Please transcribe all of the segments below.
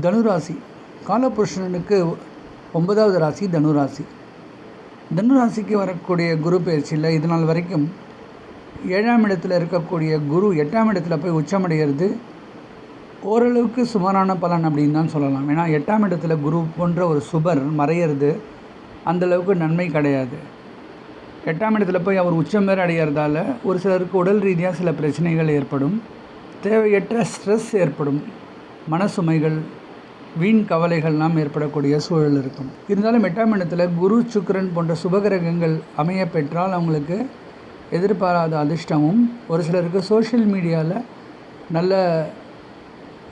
தனுராசி காலபுருஷனுக்கு 9வது ராசி தனுராசி. தனுராசிக்கு வரக்கூடிய குரு பயிற்சியில் இது நாள் வரைக்கும் 7ஆம் இடத்துல இருக்கக்கூடிய குரு 8ஆம் இடத்துல போய் உச்சமடைகிறது ஓரளவுக்கு சுமாரான பலன் அப்படின்னு தான் சொல்லலாம். ஏன்னா 8ஆம் இடத்துல குரு போன்ற ஒரு சுபர் மறையிறது அந்தளவுக்கு நன்மை கிடையாது. 8ஆம் இடத்துல போய் அவர் உச்சம் வேறு அடைகிறதால ஒரு சிலருக்கு உடல் ரீதியாக சில பிரச்சனைகள் ஏற்படும், தேவையற்ற ஸ்ட்ரெஸ் ஏற்படும், மனசுமைகள், வீண் கவலைகள்லாம் ஏற்படக்கூடிய சூழல் இருக்கும். இருந்தாலும் 8ஆம் இடத்துல குரு சுக்கிரன் போன்ற சுபகிரகங்கள் அமைய பெற்றால் அவங்களுக்கு எதிர்பாராத அதிர்ஷ்டமும், ஒரு சிலருக்கு சோஷியல் மீடியாவில் நல்ல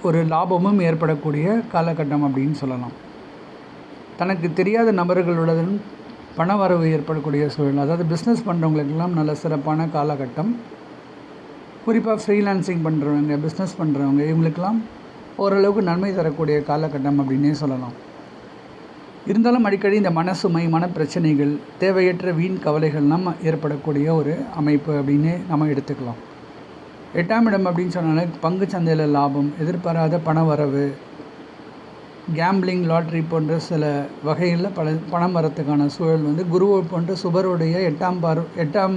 ஒரு லாபமும் ஏற்படக்கூடிய காலகட்டம் அப்படின்னு சொல்லலாம். தனக்கு தெரியாத நபர்களுடன் பண வரவு ஏற்படக்கூடிய சூழல், அதாவது பிஸ்னஸ் பண்ணுறவங்களுக்கெல்லாம் நல்ல சிறப்பான காலகட்டம். குறிப்பாக ஃப்ரீலான்சிங் பண்ணுறவங்க, பிஸ்னஸ் பண்ணுறவங்க, இவங்களுக்கெல்லாம் ஓரளவுக்கு நன்மை தரக்கூடிய காலகட்டம் அப்படின்னே சொல்லலாம். இருந்தாலும் அடிக்கடி இந்த மனசுமை, மனப்பிரச்சனைகள், தேவையற்ற வீண் கவலைகள்லாம் ஏற்படக்கூடிய ஒரு அமைப்பு அப்படின்னு நம்ம எடுத்துக்கலாம். 8ஆம் இடம் அப்படின்னு சொன்னாலே பங்கு சந்தையில் லாபம், எதிர்பாராத பண வரவு, கேம்பிளிங், லாட்ரி போன்ற சில வகைகளில் பணம் வரத்துக்கான சூழல் குரு போன்ற சுபருடைய 8ஆம்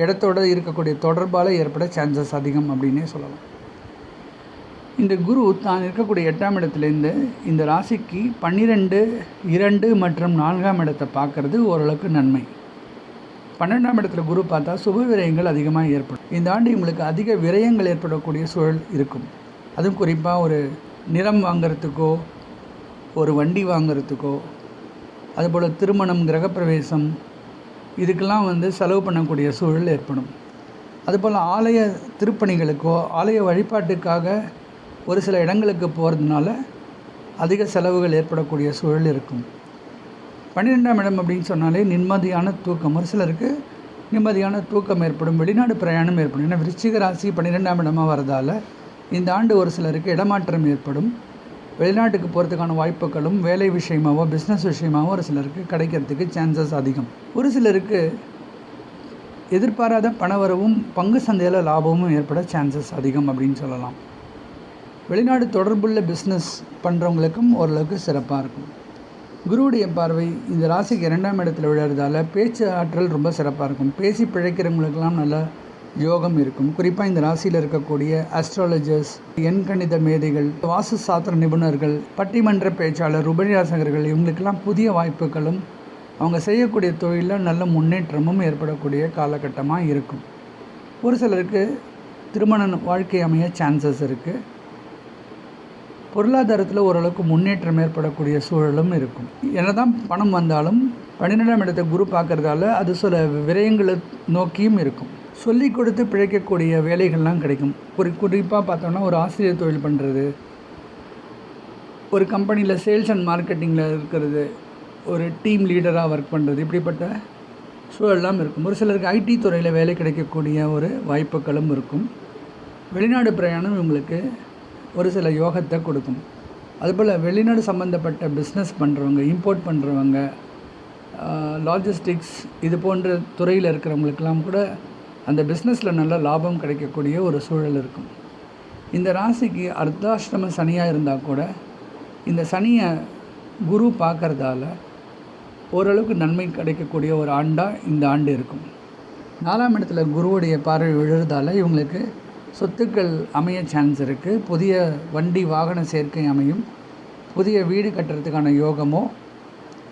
இடத்தோடு இருக்கக்கூடிய தொடர்பால் ஏற்பட சான்சஸ் அதிகம் அப்படின்னே சொல்லலாம். இந்த குரு தான் இருக்கக்கூடிய 8ஆம் இடத்துலேருந்து இந்த ராசிக்கு 12, 2 மற்றும் 4ஆம் இடத்தை பார்க்குறது ஓரளவுக்கு நன்மை. 12ஆம் இடத்துல குரு பார்த்தா சுப விரயங்கள் அதிகமாக ஏற்படும். இந்த ஆண்டு உங்களுக்கு அதிக விரயங்கள் ஏற்படக்கூடிய சூழல் இருக்கும். அதுவும் குறிப்பாக ஒரு நிலம் வாங்கிறதுக்கோ, ஒரு வண்டி வாங்கிறதுக்கோ, அதுபோல் திருமணம், கிரகப்பிரவேசம், இதுக்கெல்லாம் செலவு பண்ணக்கூடிய சூழல் ஏற்படும். அதுபோல் ஆலய திருப்பணிகளுக்கோ, ஆலய வழிபாட்டுக்காக ஒரு சில இடங்களுக்கு போகிறதுனால அதிக செலவுகள் ஏற்படக்கூடிய சூழல் இருக்கும். 12ஆம் இடம் அப்படின்னு சொன்னாலே நிம்மதியான தூக்கம், ஒரு சிலருக்கு நிம்மதியான தூக்கம் ஏற்படும், வெளிநாடு பிரயாணம் ஏற்படும். ஏன்னா விருச்சிக ராசி 12ஆம் இடமாக வரதால் இந்த ஆண்டு ஒரு சிலருக்கு இடமாற்றம் ஏற்படும், வெளிநாட்டுக்கு போகிறதுக்கான வாய்ப்புகளும் வேலை விஷயமாவோ பிஸ்னஸ் விஷயமாவோ ஒரு சிலருக்கு கிடைக்கிறதுக்கு சான்சஸ் அதிகம். ஒரு சிலருக்கு எதிர்பாராத பணவரவும் பங்கு சந்தையில் லாபமும் ஏற்பட சான்சஸ் அதிகம் அப்படின்னு சொல்லலாம். வெளிநாடு தொடர்புள்ள பிஸ்னஸ் பண்ணுறவங்களுக்கும் ஓரளவுக்கு சிறப்பாக இருக்கும். குருவுடைய பார்வை இந்த ராசிக்கு 2ஆம் இடத்துல விழுறதால பேச்சு ஆற்றல் ரொம்ப சிறப்பாக இருக்கும். பேசி பிழைக்கிறவங்களுக்கெல்லாம் நல்ல யோகம் இருக்கும். குறிப்பாக இந்த ராசியில் இருக்கக்கூடிய அஸ்ட்ராலஜர்ஸ், எண்கணித மேதைகள், வாஸ்து சாஸ்திர நிபுணர்கள், பட்டிமன்ற பேச்சாளர், உபன்யாசகர்கள், இவங்களுக்கெல்லாம் புதிய வாய்ப்புகளும் அவங்க செய்யக்கூடிய தொழிலில் நல்ல முன்னேற்றமும் ஏற்படக்கூடிய காலகட்டமாக இருக்கும். ஒரு சிலருக்கு திருமண வாழ்க்கை அமைய சான்சஸ் இருக்குது. பொருளாதாரத்தில் ஓரளவுக்கு முன்னேற்றம் ஏற்படக்கூடிய சூழலும் இருக்கும். என்னதான் பணம் வந்தாலும் 12ஆம் இடத்தை குரு பார்க்கறதால அது சில விரயங்களை நோக்கியும் இருக்கும். சொல்லி கொடுத்து பிழைக்கக்கூடிய வேலைகள்லாம் கிடைக்கும். குறிப்பாக பார்த்தோன்னா ஒரு ஆசிரியர் தொழில் பண்ணுறது, ஒரு கம்பெனியில் சேல்ஸ் அண்ட் மார்க்கெட்டிங்கில் இருக்கிறது, ஒரு டீம் லீடராக ஒர்க் பண்ணுறது, இப்படிப்பட்ட சூழல்லாம் இருக்கும். ஒரு சிலருக்கு ஐடி துறையில் வேலை கிடைக்கக்கூடிய ஒரு வாய்ப்புகளும் இருக்கும். வெளிநாடு பிரயாணம் இவங்களுக்கு ஒரு சில யோகத்தை கொடுக்கும். அதுபோல் வெளிநாடு சம்மந்தப்பட்ட பிஸ்னஸ் பண்ணுறவங்க, இம்போர்ட் பண்ணுறவங்க, லாஜிஸ்டிக்ஸ், இது போன்ற துறையில் இருக்கிறவங்களுக்கெல்லாம் கூட அந்த பிஸ்னஸில் நல்ல லாபம் கிடைக்கக்கூடிய ஒரு சூழல் இருக்கும். இந்த ராசிக்கு அர்த்தாஷ்டம சனியாக இருந்தால் கூட இந்த சனியை குரு பார்க்கறதால ஓரளவுக்கு நன்மை கிடைக்கக்கூடிய ஒரு ஆண்டாக இந்த ஆண்டு இருக்கும். 4ஆம் இடத்துல குருவுடைய பார்வை விழுறதால இவங்களுக்கு சொத்துக்கள் அமைய சான்ஸ் இருக்குது. புதிய வண்டி வாகன சேர்க்கை அமையும். புதிய வீடு கட்டுறதுக்கான யோகமோ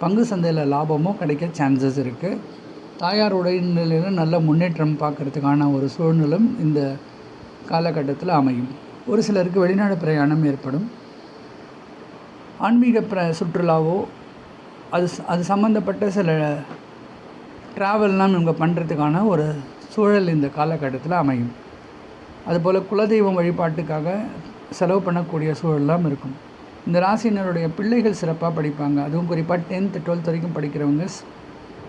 பங்கு சந்தையில் லாபமோ கிடைக்க சான்சஸ் இருக்குது. தாயார் உடல்நிலையில் நல்ல முன்னேற்றம் பார்க்குறதுக்கான ஒரு சூழ்நிலும் இந்த காலகட்டத்தில் அமையும். ஒரு சிலருக்கு வெளிநாடு பிரயாணம் ஏற்படும். ஆன்மீக சுற்றுலாவோ அது சம்மந்தப்பட்ட சில ட்ராவல்லாம் இவங்க பண்ணுறதுக்கான ஒரு சூழல் இந்த காலகட்டத்தில் அமையும். அதுபோல் குலதெய்வம் வழிபாட்டுக்காக செலவு பண்ணக்கூடிய சூழலாம் இருக்கும். இந்த ராசியினருடைய பிள்ளைகள் சிறப்பாக படிப்பாங்க. அதுவும் குறிப்பாக 10th 12th வரைக்கும் படிக்கிறவங்க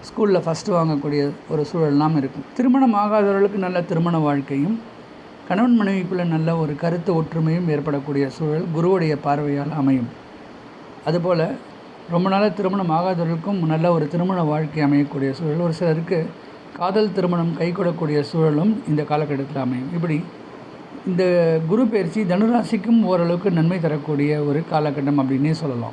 ஸ்கூலில் ஃபஸ்ட்டு வாங்கக்கூடிய ஒரு சூழல்லாம் இருக்கும். திருமணம் ஆகாதவர்களுக்கு நல்ல திருமண வாழ்க்கையும், கணவன் மனைவிக்குள்ளே நல்ல ஒரு கருத்து ஒற்றுமையும் ஏற்படக்கூடிய சூழல் குருவுடைய பார்வையால் அமையும். அதுபோல் ரொம்ப நாளாக திருமணம் ஆகாதவர்களுக்கும் நல்ல ஒரு திருமண வாழ்க்கை அமையக்கூடிய சூழல், ஒரு சிலருக்கு காதல் திருமணம் கைகூடக்கூடிய சூழலும் இந்த காலகட்டத்தில் அமையும். இப்படி இந்த குரு பயிற்சி தனுராசிக்கும் ஓரளவுக்கு நன்மை தரக்கூடிய ஒரு காலகட்டம் அப்படின்னே சொல்லலாம்.